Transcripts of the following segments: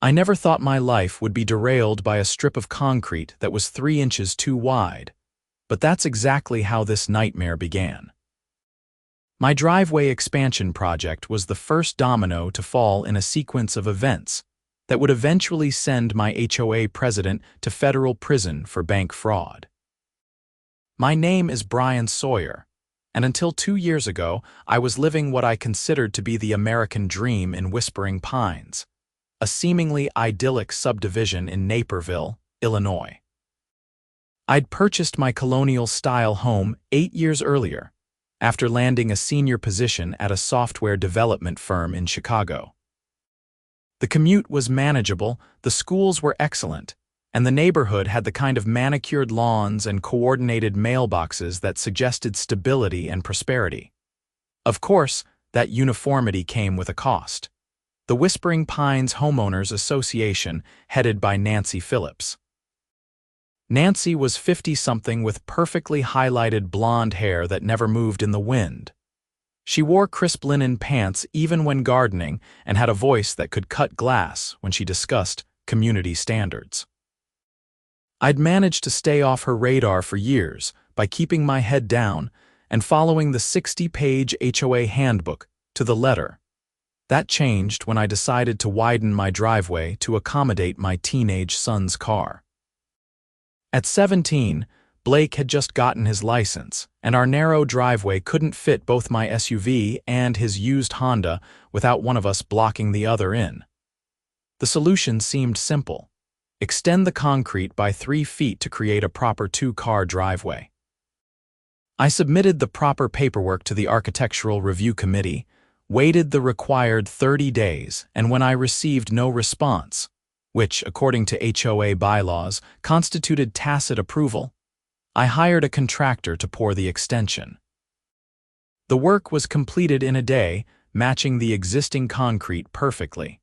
I never thought my life would be derailed by a strip of concrete that was 3 inches too wide, but that's exactly how this nightmare began. My driveway expansion project was the first domino to fall in a sequence of events that would eventually send my HOA president to federal prison for bank fraud. My name is Brian Sawyer, and until 2 years ago, I was living what I considered to be the American dream in Whispering Pines, a seemingly idyllic subdivision in Naperville, Illinois. I'd purchased my colonial-style home 8 years earlier, after landing a senior position at a software development firm in Chicago. The commute was manageable, the schools were excellent, and the neighborhood had the kind of manicured lawns and coordinated mailboxes that suggested stability and prosperity. Of course, that uniformity came with a cost. The Whispering Pines Homeowners Association, headed by Nancy Phillips. Nancy was 50-something with perfectly highlighted blonde hair that never moved in the wind. She wore crisp linen pants even when gardening and had a voice that could cut glass when she discussed community standards. I'd managed to stay off her radar for years by keeping my head down and following the 60-page HOA handbook to the letter. That changed when I decided to widen my driveway to accommodate my teenage son's car. At 17, Blake had just gotten his license, and our narrow driveway couldn't fit both my SUV and his used Honda without one of us blocking the other in. The solution seemed simple. Extend the concrete by 3 feet to create a proper 2-car driveway. I submitted the proper paperwork to the Architectural Review Committee, waited the required 30 days, and when I received no response, which, according to HOA bylaws, constituted tacit approval, I hired a contractor to pour the extension. The work was completed in a day, matching the existing concrete perfectly.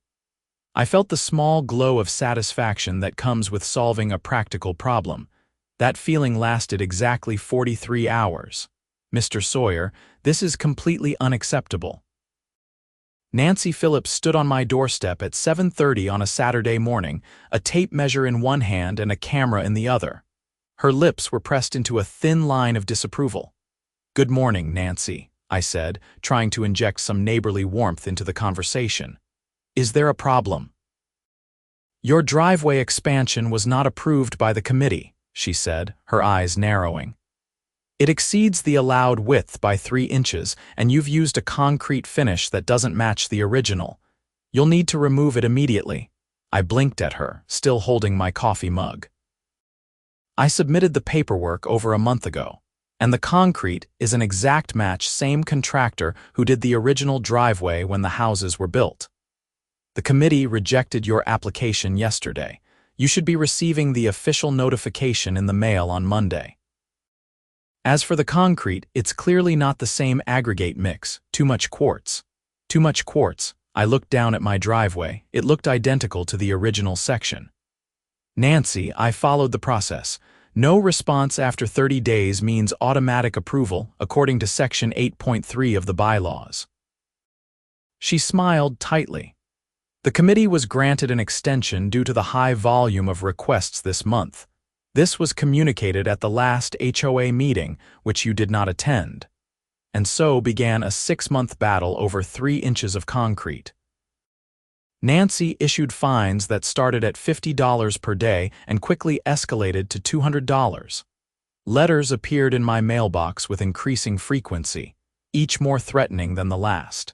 I felt the small glow of satisfaction that comes with solving a practical problem. That feeling lasted exactly 43 hours. Mr. Sawyer, this is completely unacceptable. Nancy Phillips stood on my doorstep at 7:30 on a Saturday morning, a tape measure in one hand and a camera in the other. Her lips were pressed into a thin line of disapproval. "Good morning, Nancy," I said, trying to inject some neighborly warmth into the conversation. "Is there a problem?" "Your driveway expansion was not approved by the committee," she said, her eyes narrowing. "It exceeds the allowed width by 3 inches, and you've used a concrete finish that doesn't match the original. You'll need to remove it immediately." I blinked at her, still holding my coffee mug. "I submitted the paperwork over a month ago, and the concrete is an exact match, same contractor who did the original driveway when the houses were built. The committee rejected your application yesterday. You should be receiving the official notification in the mail on Monday. As for the concrete, it's clearly not the same aggregate mix, too much quartz. Too much quartz." I looked down at my driveway. It looked identical to the original section. "Nancy, I followed the process. No response after 30 days means automatic approval, according to Section 8.3 of the bylaws." She smiled tightly. The committee was granted an extension due to the high volume of requests this month. This was communicated at the last HOA meeting, which you did not attend. And so began a 6-month battle over 3 inches of concrete. Nancy issued fines that started at $50 per day and quickly escalated to $200. Letters appeared in my mailbox with increasing frequency, each more threatening than the last.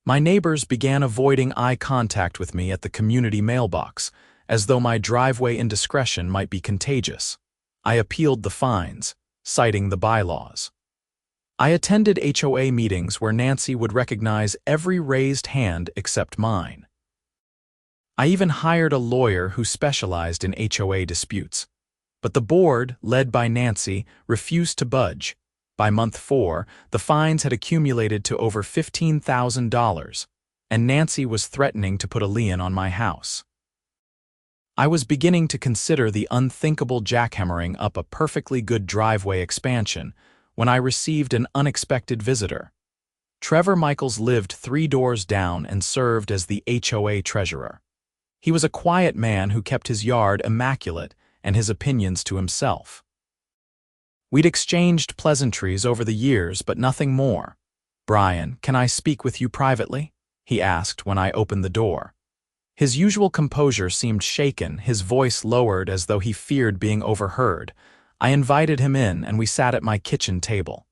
My neighbors began avoiding eye contact with me at the community mailbox, as though my driveway indiscretion might be contagious. I appealed the fines, citing the bylaws. I attended HOA meetings where Nancy would recognize every raised hand except mine. I even hired a lawyer who specialized in HOA disputes. But the board, led by Nancy, refused to budge. By month 4, the fines had accumulated to over $15,000, and Nancy was threatening to put a lien on my house. I was beginning to consider the unthinkable jackhammering up a perfectly good driveway expansion when I received an unexpected visitor. Trevor Michaels lived 3 doors down and served as the HOA treasurer. He was a quiet man who kept his yard immaculate and his opinions to himself. We'd exchanged pleasantries over the years, but nothing more. "Brian, can I speak with you privately?" he asked when I opened the door. His usual composure seemed shaken, his voice lowered as though he feared being overheard. I invited him in, and we sat at my kitchen table.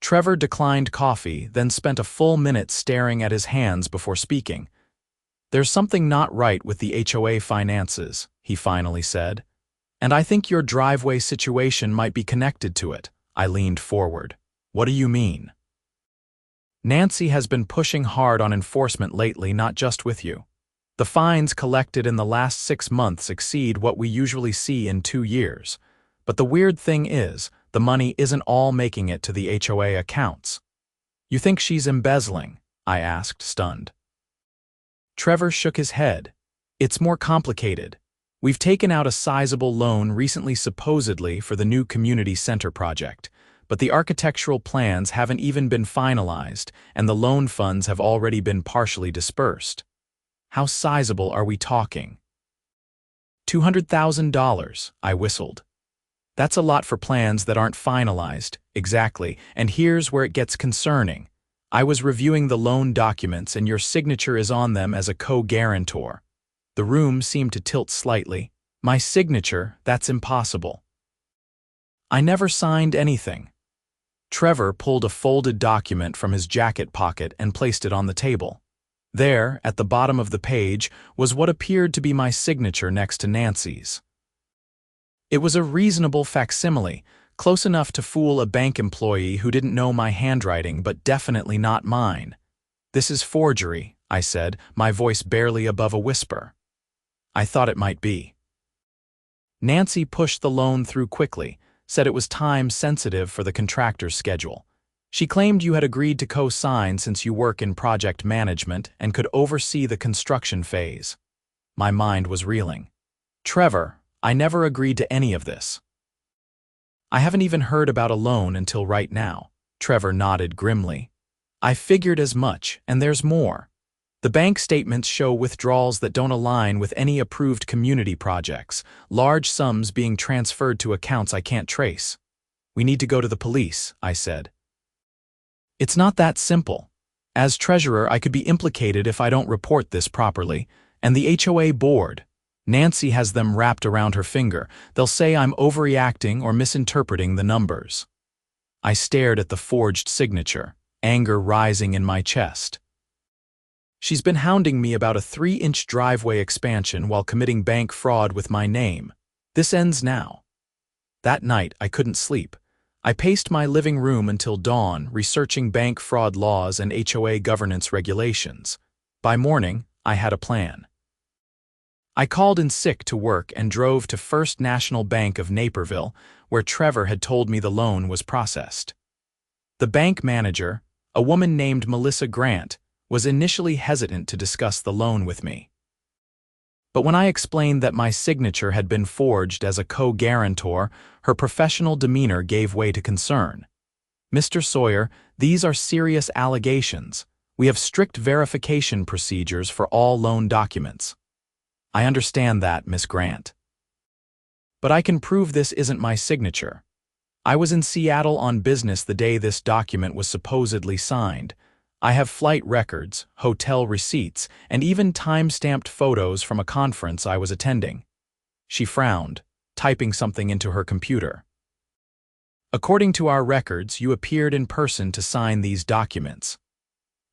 Trevor declined coffee, then spent a full minute staring at his hands before speaking. "There's something not right with the HOA finances," he finally said. "And I think your driveway situation might be connected to it." I leaned forward. "What do you mean?" "Nancy has been pushing hard on enforcement lately, not just with you. The fines collected in the last 6 months exceed what we usually see in 2 years. But the weird thing is, the money isn't all making it to the HOA accounts." "You think she's embezzling?" I asked, stunned. Trevor shook his head. "It's more complicated. We've taken out a sizable loan recently, supposedly for the new community center project, but the architectural plans haven't even been finalized, and the loan funds have already been partially dispersed." "How sizable are we talking?" $200,000, I whistled. "That's a lot for plans that aren't finalized." "Exactly, and here's where it gets concerning. I was reviewing the loan documents and your signature is on them as a co-guarantor." The room seemed to tilt slightly. "My signature? That's impossible." "I never signed anything." Trevor pulled a folded document from his jacket pocket and placed it on the table. There, at the bottom of the page, was what appeared to be my signature next to Nancy's. It was a reasonable facsimile, close enough to fool a bank employee who didn't know my handwriting, but definitely not mine. "This is forgery," I said, my voice barely above a whisper. "I thought it might be." Nancy pushed the loan through quickly, said it was time-sensitive for the contractor's schedule. She claimed you had agreed to co-sign since you work in project management and could oversee the construction phase. My mind was reeling. "Trevor, I never agreed to any of this." "I haven't even heard about a loan until right now." Trevor nodded grimly. "I figured as much, and there's more. The bank statements show withdrawals that don't align with any approved community projects, large sums being transferred to accounts I can't trace." "We need to go to the police," I said. "It's not that simple. As treasurer, I could be implicated if I don't report this properly, and the HOA board. Nancy has them wrapped around her finger. They'll say I'm overreacting or misinterpreting the numbers." I stared at the forged signature, anger rising in my chest. "She's been hounding me about a 3-inch driveway expansion while committing bank fraud with my name. This ends now." That night, I couldn't sleep. I paced my living room until dawn, researching bank fraud laws and HOA governance regulations. By morning, I had a plan. I called in sick to work and drove to First National Bank of Naperville, where Trevor had told me the loan was processed. The bank manager, a woman named Melissa Grant, was initially hesitant to discuss the loan with me. But when I explained that my signature had been forged as a co-guarantor, her professional demeanor gave way to concern. "Mr. Sawyer, these are serious allegations. We have strict verification procedures for all loan documents." "I understand that, Miss Grant. But I can prove this isn't my signature. I was in Seattle on business the day this document was supposedly signed. I have flight records, hotel receipts, and even time-stamped photos from a conference I was attending." She frowned, typing something into her computer. "According to our records, you appeared in person to sign these documents."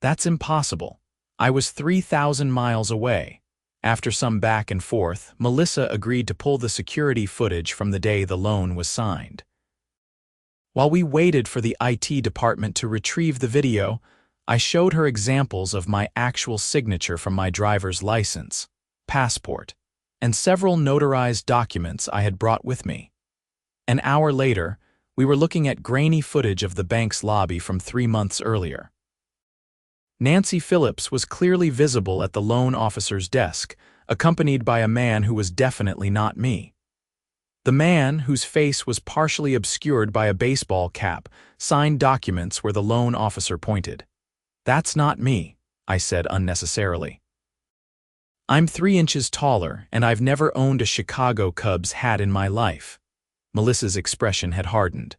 "That's impossible. I was 3,000 miles away." After some back and forth, Melissa agreed to pull the security footage from the day the loan was signed. While we waited for the IT department to retrieve the video, I showed her examples of my actual signature from my driver's license, passport, and several notarized documents I had brought with me. An hour later, we were looking at grainy footage of the bank's lobby from 3 months earlier. Nancy Phillips was clearly visible at the loan officer's desk, accompanied by a man who was definitely not me. The man, whose face was partially obscured by a baseball cap, signed documents where the loan officer pointed. "That's not me," I said unnecessarily. I'm 3 inches taller, and I've never owned a Chicago Cubs hat in my life. Melissa's expression had hardened.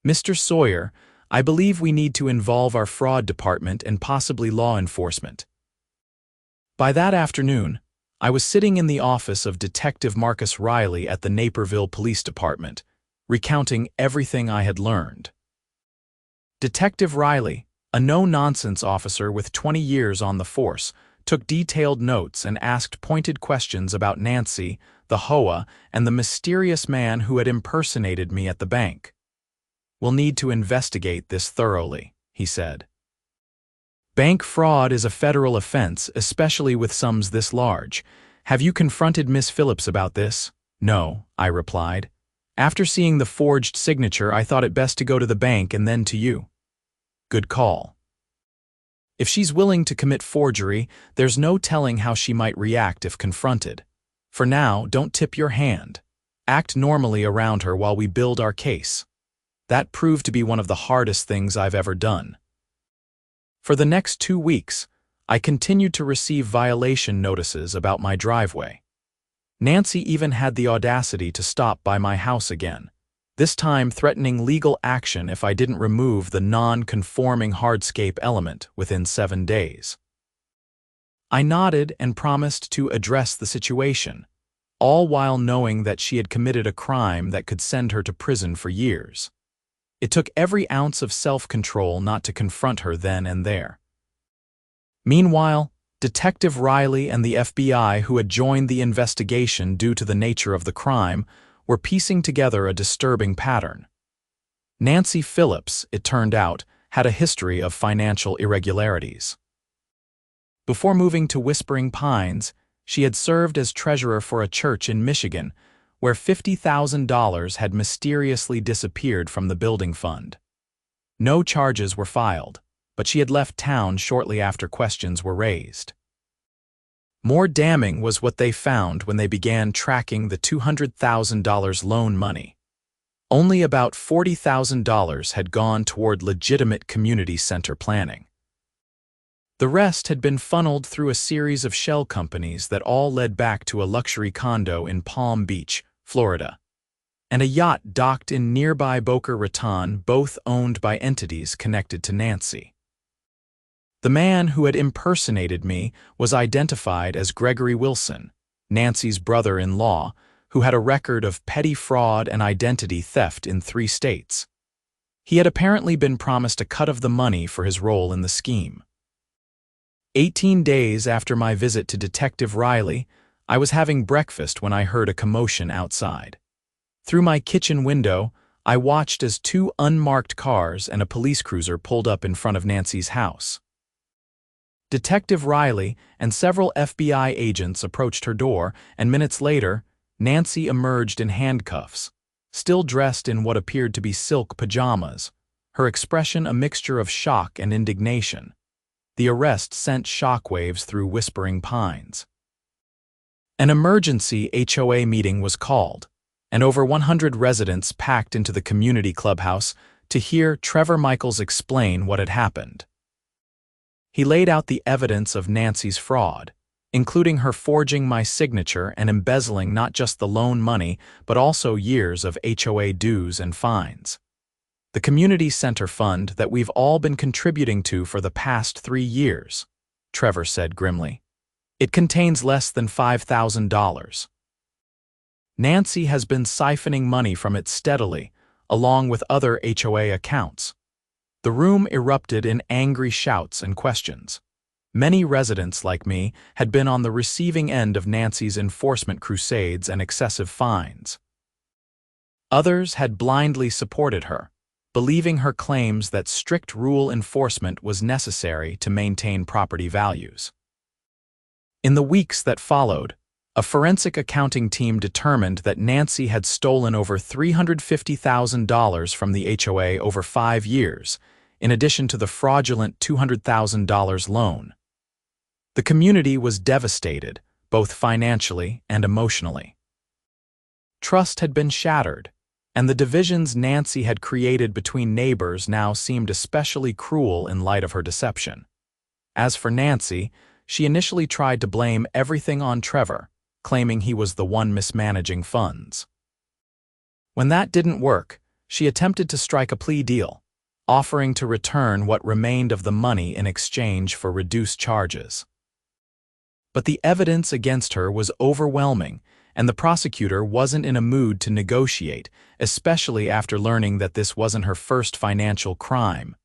Mr. Sawyer, I believe we need to involve our fraud department and possibly law enforcement. By that afternoon, I was sitting in the office of Detective Marcus Riley at the Naperville Police Department, recounting everything I had learned. Detective Riley, a no-nonsense officer with 20 years on the force, took detailed notes and asked pointed questions about Nancy, the HOA, and the mysterious man who had impersonated me at the bank. "We'll need to investigate this thoroughly," he said. "Bank fraud is a federal offense, especially with sums this large. Have you confronted Miss Phillips about this?" "No," I replied. "After seeing the forged signature, I thought it best to go to the bank and then to you." "Good call. If she's willing to commit forgery, there's no telling how she might react if confronted. For now, don't tip your hand. Act normally around her while we build our case." That proved to be one of the hardest things I've ever done. For the next 2 weeks, I continued to receive violation notices about my driveway. Nancy even had the audacity to stop by my house again, this time threatening legal action if I didn't remove the non-conforming hardscape element within 7 days. I nodded and promised to address the situation, all while knowing that she had committed a crime that could send her to prison for years. It took every ounce of self-control not to confront her then and there. Meanwhile, Detective Riley and the FBI, who had joined the investigation due to the nature of the crime, were piecing together a disturbing pattern. Nancy Phillips, it turned out, had a history of financial irregularities. Before moving to Whispering Pines, she had served as treasurer for a church in Michigan, where $50,000 had mysteriously disappeared from the building fund. No charges were filed, but she had left town shortly after questions were raised. More damning was what they found when they began tracking the $200,000 loan money. Only about $40,000 had gone toward legitimate community center planning. The rest had been funneled through a series of shell companies that all led back to a luxury condo in Palm Beach, Florida, and a yacht docked in nearby Boca Raton, both owned by entities connected to Nancy. The man who had impersonated me was identified as Gregory Wilson, Nancy's brother-in-law, who had a record of petty fraud and identity theft in 3 states. He had apparently been promised a cut of the money for his role in the scheme. 18 days after my visit to Detective Riley, I was having breakfast when I heard a commotion outside. Through my kitchen window, I watched as 2 unmarked cars and a police cruiser pulled up in front of Nancy's house. Detective Riley and several FBI agents approached her door, and minutes later, Nancy emerged in handcuffs, still dressed in what appeared to be silk pajamas, her expression a mixture of shock and indignation. The arrest sent shockwaves through Whispering Pines. An emergency HOA meeting was called, and over 100 residents packed into the community clubhouse to hear Trevor Michaels explain what had happened. He laid out the evidence of Nancy's fraud, including her forging my signature and embezzling not just the loan money, but also years of HOA dues and fines. The community center fund that we've all been contributing to for the past 3 years, Trevor said grimly. It contains less than $5,000. Nancy has been siphoning money from it steadily, along with other HOA accounts. The room erupted in angry shouts and questions. Many residents like me had been on the receiving end of Nancy's enforcement crusades and excessive fines. Others had blindly supported her, believing her claims that strict rule enforcement was necessary to maintain property values. In the weeks that followed, a forensic accounting team determined that Nancy had stolen over $350,000 from the HOA over 5 years, in addition to the fraudulent $200,000 loan. The community was devastated, both financially and emotionally. Trust had been shattered, and the divisions Nancy had created between neighbors now seemed especially cruel in light of her deception. As for Nancy, she initially tried to blame everything on Trevor, claiming he was the one mismanaging funds. When that didn't work, she attempted to strike a plea deal, offering to return what remained of the money in exchange for reduced charges. But the evidence against her was overwhelming, and the prosecutor wasn't in a mood to negotiate, especially after learning that this wasn't her first financial crime.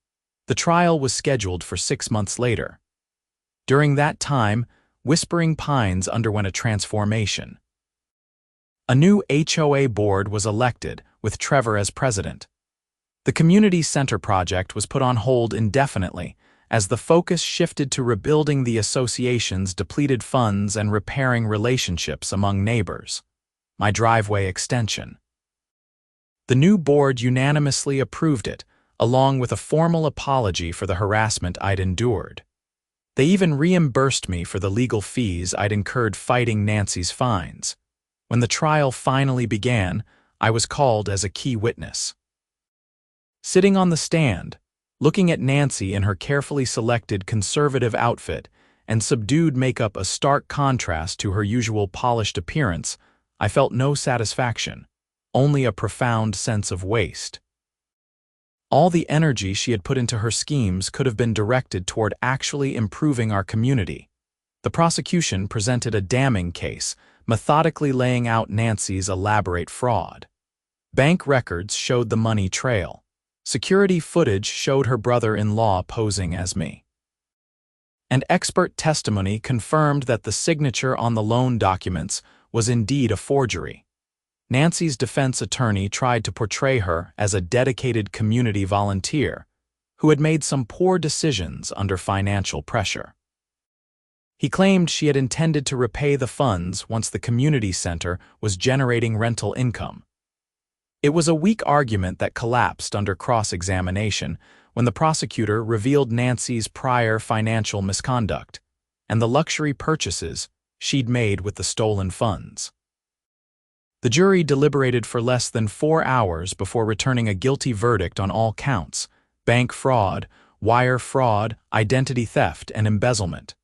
The trial was scheduled for 6 months later. During that time, Whispering Pines underwent a transformation. A new HOA board was elected, with Trevor as president. The community center project was put on hold indefinitely, as the focus shifted to rebuilding the association's depleted funds and repairing relationships among neighbors. My driveway extension. The new board unanimously approved it, along with a formal apology for the harassment I'd endured. They even reimbursed me for the legal fees I'd incurred fighting Nancy's fines. When the trial finally began, I was called as a key witness. Sitting on the stand, looking at Nancy in her carefully selected conservative outfit and subdued makeup, a stark contrast to her usual polished appearance, I felt no satisfaction, only a profound sense of waste. All the energy she had put into her schemes could have been directed toward actually improving our community. The prosecution presented a damning case, methodically laying out Nancy's elaborate fraud. Bank records showed the money trail. Security footage showed her brother-in-law posing as me. And expert testimony confirmed that the signature on the loan documents was indeed a forgery. Nancy's defense attorney tried to portray her as a dedicated community volunteer who had made some poor decisions under financial pressure. He claimed she had intended to repay the funds once the community center was generating rental income. It was a weak argument that collapsed under cross-examination when the prosecutor revealed Nancy's prior financial misconduct and the luxury purchases she'd made with the stolen funds. The jury deliberated for less than 4 hours before returning a guilty verdict on all counts: bank fraud, wire fraud, identity theft, and embezzlement.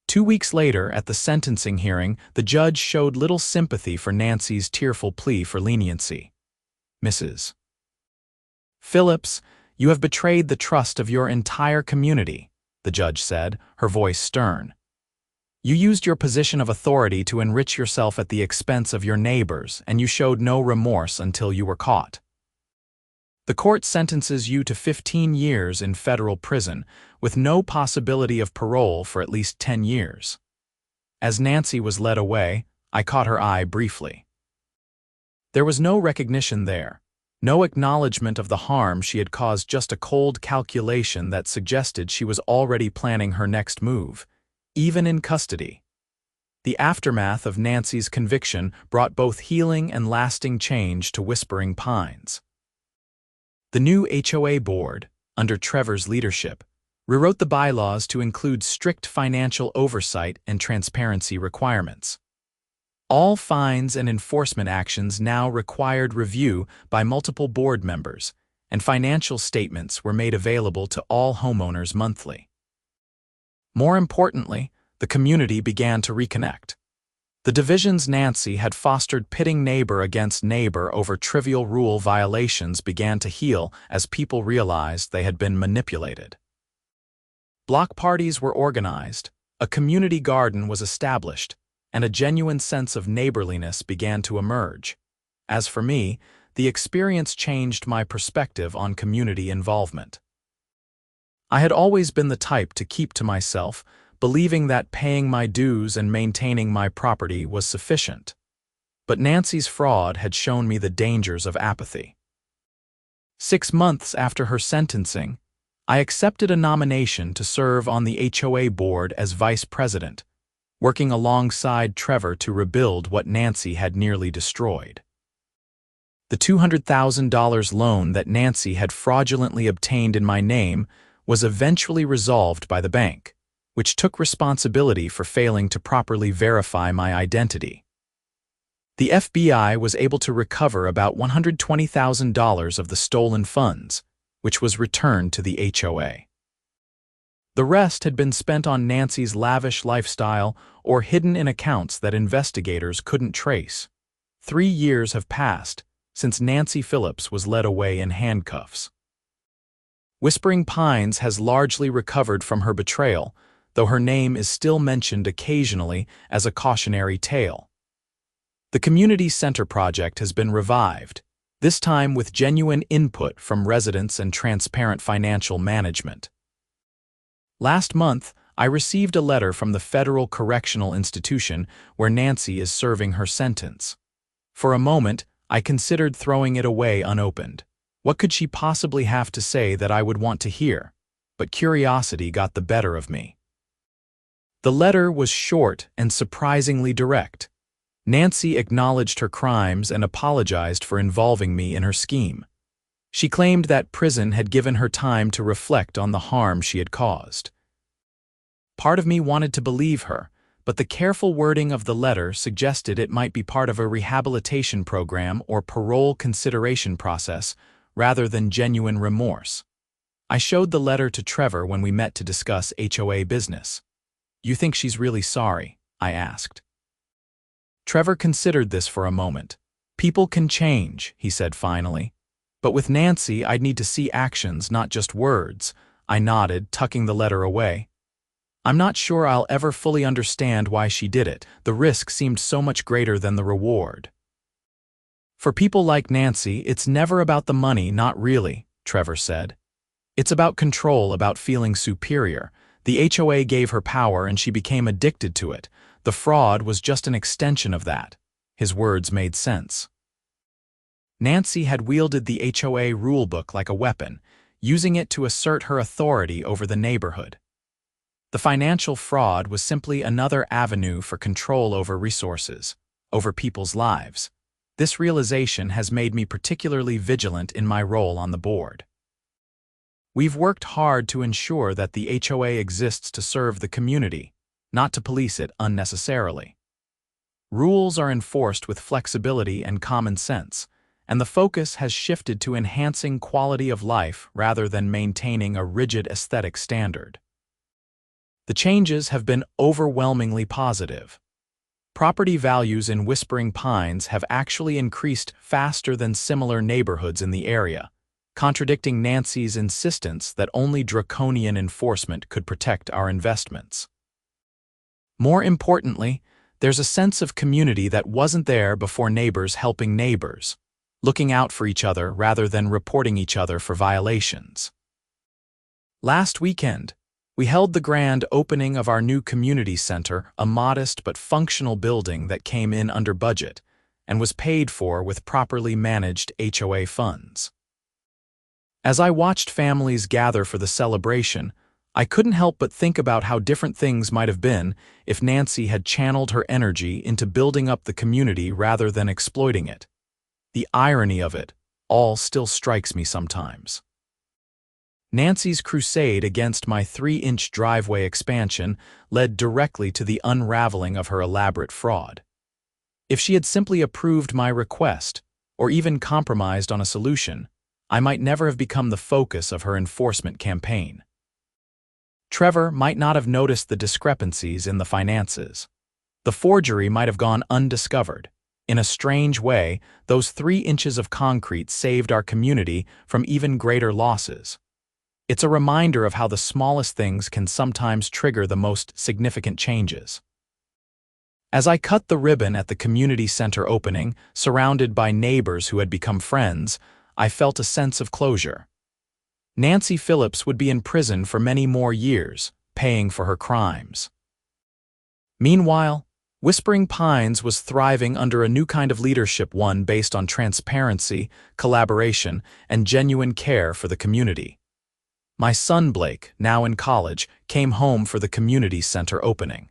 2 weeks later, at the sentencing hearing, the judge showed little sympathy for Nancy's tearful plea for leniency. Mrs. Phillips, you have betrayed the trust of your entire community, the judge said, her voice stern. You used your position of authority to enrich yourself at the expense of your neighbors, and you showed no remorse until you were caught. The court sentences you to 15 years in federal prison, with no possibility of parole for at least 10 years. As Nancy was led away, I caught her eye briefly. There was no recognition there, no acknowledgement of the harm she had caused, just a cold calculation that suggested she was already planning her next move, even in custody. The aftermath of Nancy's conviction brought both healing and lasting change to Whispering Pines. The new HOA board, under Trevor's leadership, rewrote the bylaws to include strict financial oversight and transparency requirements. All fines and enforcement actions now required review by multiple board members, and financial statements were made available to all homeowners monthly. More importantly, the community began to reconnect. The divisions Nancy had fostered, pitting neighbor against neighbor over trivial rule violations, began to heal as people realized they had been manipulated. Block parties were organized, a community garden was established, and a genuine sense of neighborliness began to emerge. As for me, the experience changed my perspective on community involvement. I had always been the type to keep to myself, believing that paying my dues and maintaining my property was sufficient. But Nancy's fraud had shown me the dangers of apathy. 6 months after her sentencing, I accepted a nomination to serve on the HOA board as vice president, working alongside Trevor to rebuild what Nancy had nearly destroyed. The $200,000 loan that Nancy had fraudulently obtained in my name was eventually resolved by the bank, which took responsibility for failing to properly verify my identity. The FBI was able to recover about $120,000 of the stolen funds, which was returned to the HOA. The rest had been spent on Nancy's lavish lifestyle or hidden in accounts that investigators couldn't trace. 3 years have passed since Nancy Phillips was led away in handcuffs. Whispering Pines has largely recovered from her betrayal, though her name is still mentioned occasionally as a cautionary tale. The Community Center project has been revived, this time with genuine input from residents and transparent financial management. Last month, I received a letter from the federal correctional institution where Nancy is serving her sentence. For a moment, I considered throwing it away unopened. What could she possibly have to say that I would want to hear? But curiosity got the better of me. The letter was short and surprisingly direct. Nancy acknowledged her crimes and apologized for involving me in her scheme. She claimed that prison had given her time to reflect on the harm she had caused. Part of me wanted to believe her, but the careful wording of the letter suggested it might be part of a rehabilitation program or parole consideration process rather than genuine remorse. I showed the letter to Trevor when we met to discuss HOA business. "You think she's really sorry?" I asked. Trevor considered this for a moment. "People can change," he said finally. "But with Nancy, I'd need to see actions, not just words." I nodded, tucking the letter away. "I'm not sure I'll ever fully understand why she did it. The risk seemed so much greater than the reward." "For people like Nancy, it's never about the money, not really," Trevor said. "It's about control, about feeling superior. The HOA gave her power and she became addicted to it. The fraud was just an extension of that." His words made sense. Nancy had wielded the HOA rulebook like a weapon, using it to assert her authority over the neighborhood. The financial fraud was simply another avenue for control over resources, over people's lives. This realization has made me particularly vigilant in my role on the board. We've worked hard to ensure that the HOA exists to serve the community, not to police it unnecessarily. Rules are enforced with flexibility and common sense, and the focus has shifted to enhancing quality of life rather than maintaining a rigid aesthetic standard. The changes have been overwhelmingly positive. Property values in Whispering Pines have actually increased faster than similar neighborhoods in the area, contradicting Nancy's insistence that only draconian enforcement could protect our investments. More importantly, there's a sense of community that wasn't there before, neighbors helping neighbors, looking out for each other rather than reporting each other for violations. Last weekend, we held the grand opening of our new community center, a modest but functional building that came in under budget and was paid for with properly managed HOA funds. As I watched families gather for the celebration, I couldn't help but think about how different things might have been if Nancy had channeled her energy into building up the community rather than exploiting it. The irony of it all still strikes me sometimes. Nancy's crusade against my 3-inch driveway expansion led directly to the unraveling of her elaborate fraud. If she had simply approved my request, or even compromised on a solution, I might never have become the focus of her enforcement campaign. Trevor might not have noticed the discrepancies in the finances. The forgery might have gone undiscovered. In a strange way, those 3 inches of concrete saved our community from even greater losses. It's a reminder of how the smallest things can sometimes trigger the most significant changes. As I cut the ribbon at the community center opening, surrounded by neighbors who had become friends, I felt a sense of closure. Nancy Phillips would be in prison for many more years, paying for her crimes. Meanwhile, Whispering Pines was thriving under a new kind of leadership, one based on transparency, collaboration, and genuine care for the community. My son Blake, now in college, came home for the community center opening.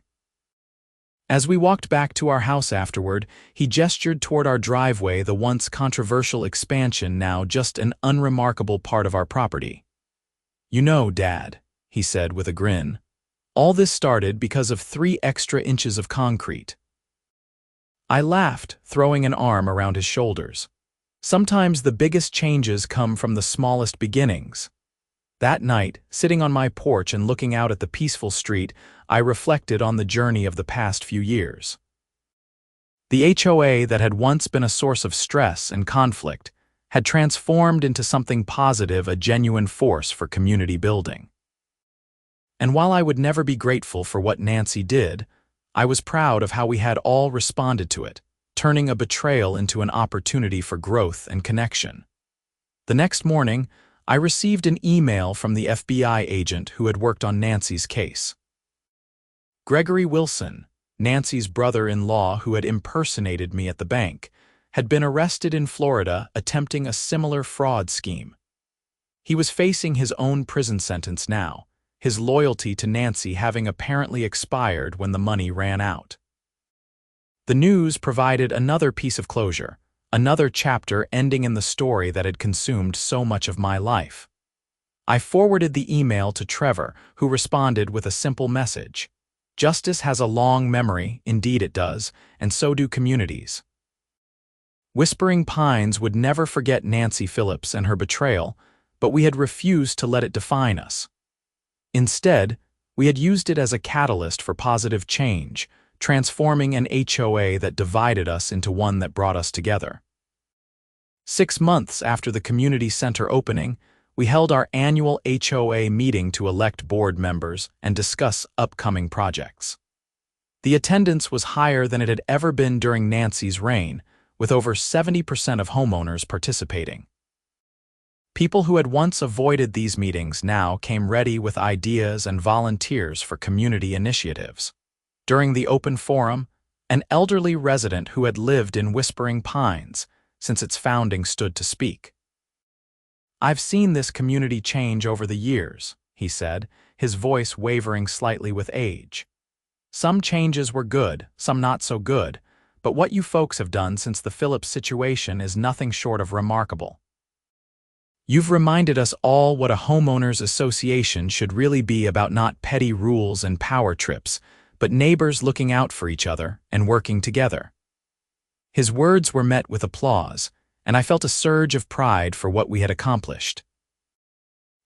As we walked back to our house afterward, he gestured toward our driveway, the once controversial expansion now just an unremarkable part of our property. "You know, Dad," he said with a grin, "all this started because of 3 extra inches of concrete." I laughed, throwing an arm around his shoulders. Sometimes the biggest changes come from the smallest beginnings. That night, sitting on my porch and looking out at the peaceful street, I reflected on the journey of the past few years. The HOA that had once been a source of stress and conflict had transformed into something positive, a genuine force for community building. And while I would never be grateful for what Nancy did, I was proud of how we had all responded to it, turning a betrayal into an opportunity for growth and connection. The next morning, I received an email from the FBI agent who had worked on Nancy's case. Gregory Wilson, Nancy's brother-in-law who had impersonated me at the bank, had been arrested in Florida attempting a similar fraud scheme. He was facing his own prison sentence now, his loyalty to Nancy having apparently expired when the money ran out. The news provided another piece of closure, another chapter ending in the story that had consumed so much of my life. I forwarded the email to Trevor, who responded with a simple message. Justice has a long memory, indeed it does, and so do communities. Whispering Pines would never forget Nancy Phillips and her betrayal, but we had refused to let it define us. Instead, we had used it as a catalyst for positive change, transforming an HOA that divided us into one that brought us together. 6 months after the community center opening, we held our annual HOA meeting to elect board members and discuss upcoming projects. The attendance was higher than it had ever been during Nancy's reign, with over 70% of homeowners participating. People who had once avoided these meetings now came ready with ideas and volunteers for community initiatives. During the open forum, an elderly resident who had lived in Whispering Pines since its founding stood to speak. "I've seen this community change over the years," he said, his voice wavering slightly with age. "Some changes were good, some not so good, but what you folks have done since the Phillips situation is nothing short of remarkable. You've reminded us all what a homeowners association should really be about, not petty rules and power trips, but neighbors looking out for each other and working together." His words were met with applause, and I felt a surge of pride for what we had accomplished.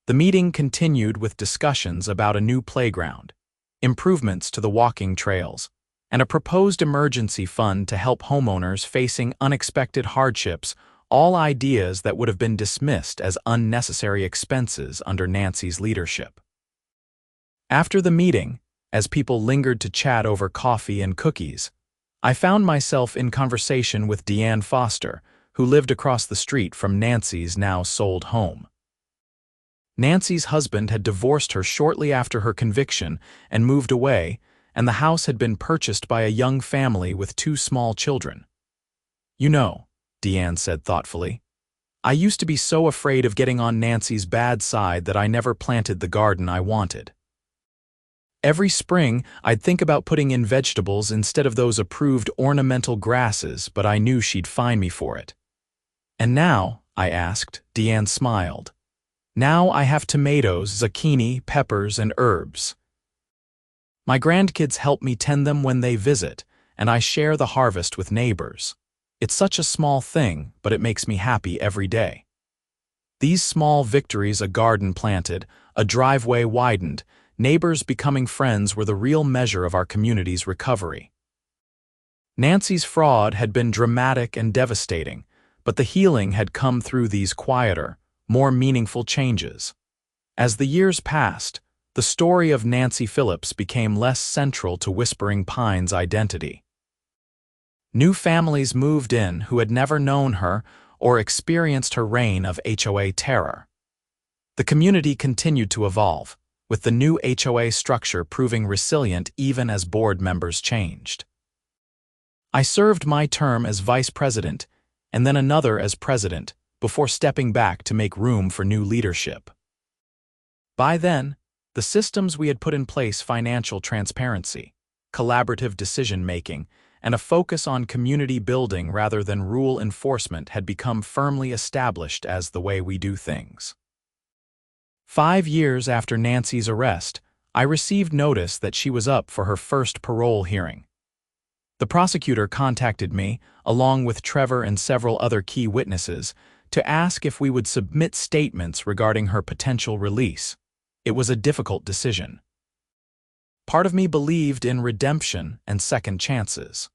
The meeting continued with discussions about a new playground, improvements to the walking trails, and a proposed emergency fund to help homeowners facing unexpected hardships, all ideas that would have been dismissed as unnecessary expenses under Nancy's leadership. After the meeting, as people lingered to chat over coffee and cookies, I found myself in conversation with Deanne Foster, who lived across the street from Nancy's now sold home. Nancy's husband had divorced her shortly after her conviction and moved away, and the house had been purchased by a young family with 2 small children. "You know," Deanne said thoughtfully, "I used to be so afraid of getting on Nancy's bad side that I never planted the garden I wanted. Every spring, I'd think about putting in vegetables instead of those approved ornamental grasses, but I knew she'd fine me for it. And now," I asked, Deanne smiled, "now I have tomatoes, zucchini, peppers, and herbs. My grandkids help me tend them when they visit, and I share the harvest with neighbors. It's such a small thing, but it makes me happy every day." These small victories, a garden planted, a driveway widened, neighbors becoming friends, were the real measure of our community's recovery. Nancy's fraud had been dramatic and devastating, but the healing had come through these quieter, more meaningful changes. As the years passed, the story of Nancy Phillips became less central to Whispering Pines' identity. New families moved in who had never known her or experienced her reign of HOA terror. The community continued to evolve, with the new HOA structure proving resilient even as board members changed. I served my term as vice president and then another as president before stepping back to make room for new leadership. By then, the systems we had put in place, financial transparency, collaborative decision-making, and a focus on community building rather than rule enforcement had become firmly established as the way we do things. 5 years after Nancy's arrest, I received notice that she was up for her first parole hearing. The prosecutor contacted me, along with Trevor and several other key witnesses, to ask if we would submit statements regarding her potential release. It was a difficult decision. Part of me believed in redemption and second chances.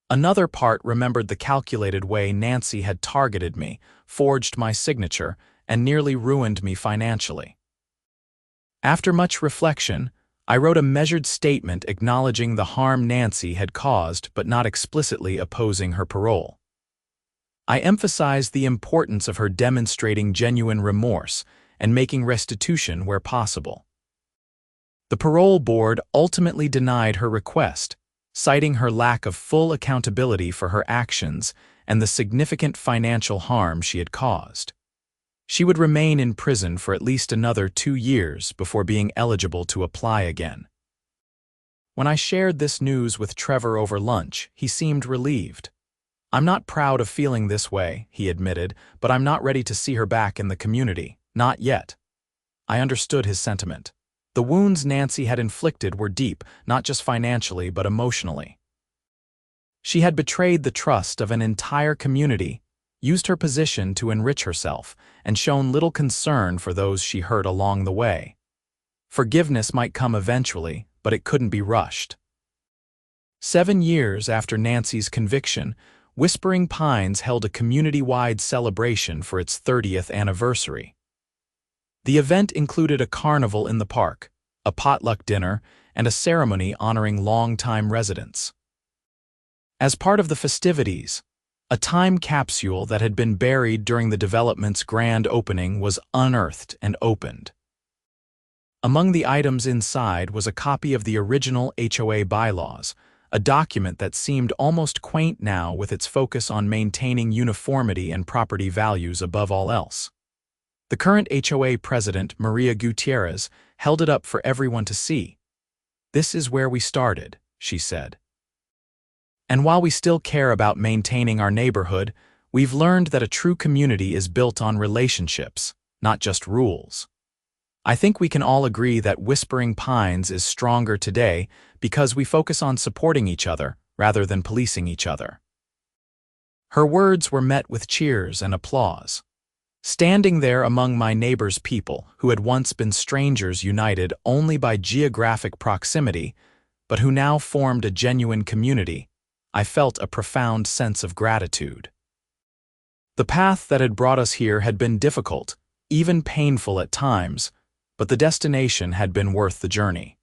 Another part remembered the calculated way Nancy had targeted me, forged my signature, and nearly ruined me financially. After much reflection, I wrote a measured statement acknowledging the harm Nancy had caused but not explicitly opposing her parole. I emphasized the importance of her demonstrating genuine remorse and making restitution where possible. The parole board ultimately denied her request, citing her lack of full accountability for her actions and the significant financial harm she had caused. She would remain in prison for at least another 2 years before being eligible to apply again. When I shared this news with Trevor over lunch, he seemed relieved. "I'm not proud of feeling this way," he admitted, "but I'm not ready to see her back in the community. Not yet." I understood his sentiment. The wounds Nancy had inflicted were deep, not just financially but emotionally. She had betrayed the trust of an entire community, used her position to enrich herself, and shown little concern for those she hurt along the way. Forgiveness might come eventually, but it couldn't be rushed. 7 years after Nancy's conviction, Whispering Pines held a community-wide celebration for its 30th anniversary. The event included a carnival in the park, a potluck dinner, and a ceremony honoring longtime residents. As part of the festivities, a time capsule that had been buried during the development's grand opening was unearthed and opened. Among the items inside was a copy of the original HOA bylaws, a document that seemed almost quaint now with its focus on maintaining uniformity and property values above all else. The current HOA president, Maria Gutierrez, held it up for everyone to see. "This is where we started," she said. "And while we still care about maintaining our neighborhood, we've learned that a true community is built on relationships, not just rules. I think we can all agree that Whispering Pines is stronger today because we focus on supporting each other rather than policing each other." Her words were met with cheers and applause. Standing there among my neighbor's people, who had once been strangers united only by geographic proximity, but who now formed a genuine community, I felt a profound sense of gratitude. The path that had brought us here had been difficult, even painful at times, but the destination had been worth the journey.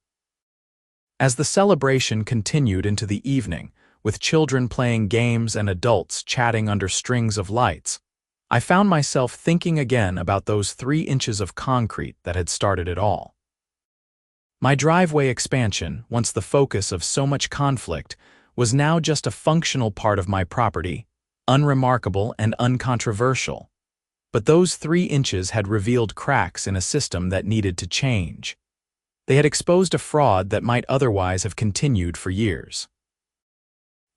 As the celebration continued into the evening, with children playing games and adults chatting under strings of lights, I found myself thinking again about those 3 inches of concrete that had started it all. My driveway expansion, once the focus of so much conflict, was now just a functional part of my property, unremarkable and uncontroversial. But those 3 inches had revealed cracks in a system that needed to change. They had exposed a fraud that might otherwise have continued for years.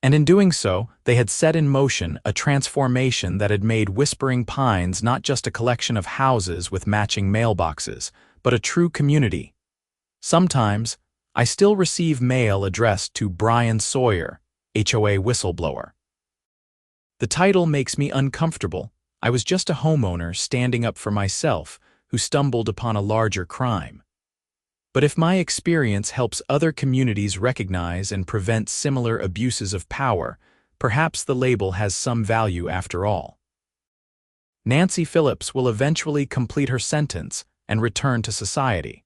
And in doing so, they had set in motion a transformation that had made Whispering Pines not just a collection of houses with matching mailboxes, but a true community. Sometimes, I still receive mail addressed to Brian Sawyer, HOA whistleblower. The title makes me uncomfortable. I was just a homeowner standing up for myself who stumbled upon a larger crime. But if my experience helps other communities recognize and prevent similar abuses of power, perhaps the label has some value after all. Nancy Phillips will eventually complete her sentence and return to society.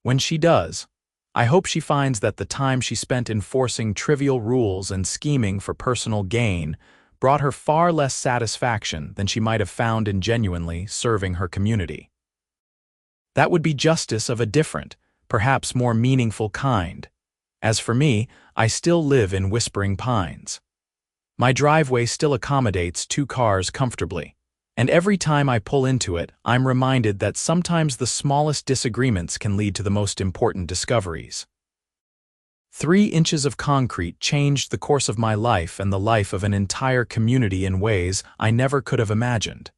When she does, I hope she finds that the time she spent enforcing trivial rules and scheming for personal gain brought her far less satisfaction than she might have found in genuinely serving her community. That would be justice of a different, perhaps more meaningful kind. As for me, I still live in Whispering Pines. My driveway still accommodates 2 cars comfortably, and every time I pull into it, I'm reminded that sometimes the smallest disagreements can lead to the most important discoveries. 3 inches of concrete changed the course of my life and the life of an entire community in ways I never could have imagined.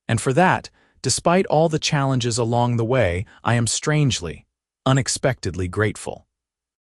And for that, despite all the challenges along the way, I am strangely, unexpectedly grateful.